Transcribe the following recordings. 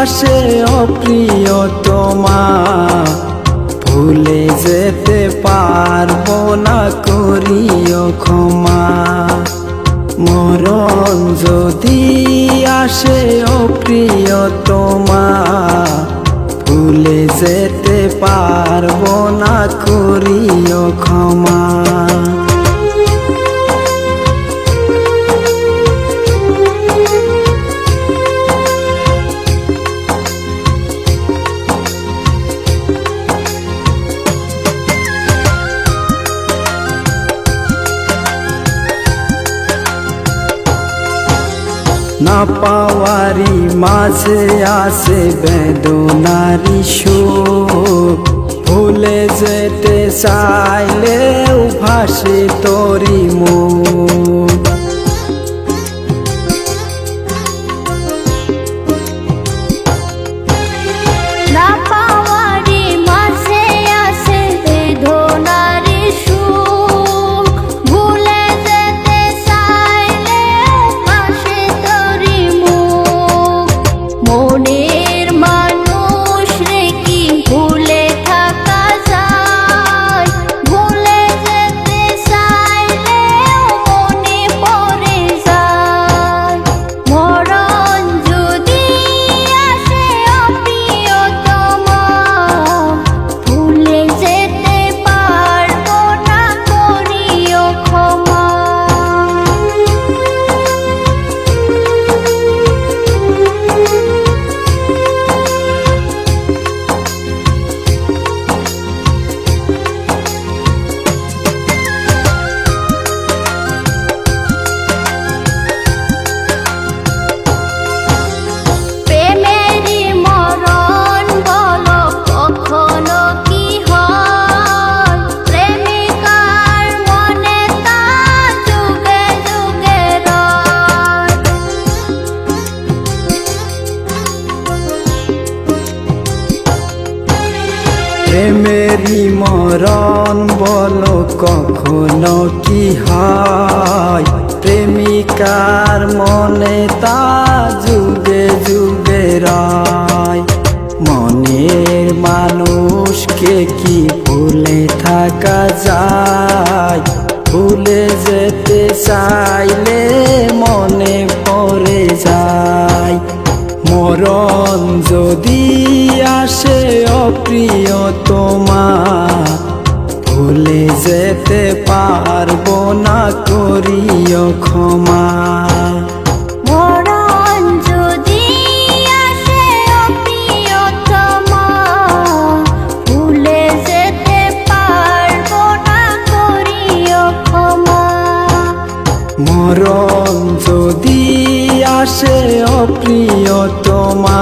আসে অপ্রিয়তমা, ভুলে যেতে পারবো না, করিও ক্ষমা। মরণ যদি আসে অপ্রিয়তমা, ভুলে যেতে পারবো না, করিও ক্ষমা। না পাওয়ারি মাঝে আসে বেদনারি সুখ, ভুলে যেতে চাইলেও ভাসে তোরি মুখ। প্রেমেরই মরণ বলো কখনো কি হয়, প্রেমিকার মনে তা যুগে যুগে রয়। মনের মানুষকে কি ভুলে থাকা যায়, ভুলে যেতে চাইলে মনে পড়ে যায়। মরণ যদি আসে অপ্রিয়তমা, ভুলে যেতে পারবো না, করিও ক্ষমা। মরণ যদি আসে অপ্রিয়তমা, ভুলে যেতে পারবো না, করিও ক্ষমা। মরণ যদি আসে অপ্রিয়তমা,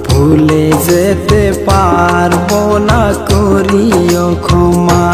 ভুলে যেতে পারবো না, করিও ক্ষমা।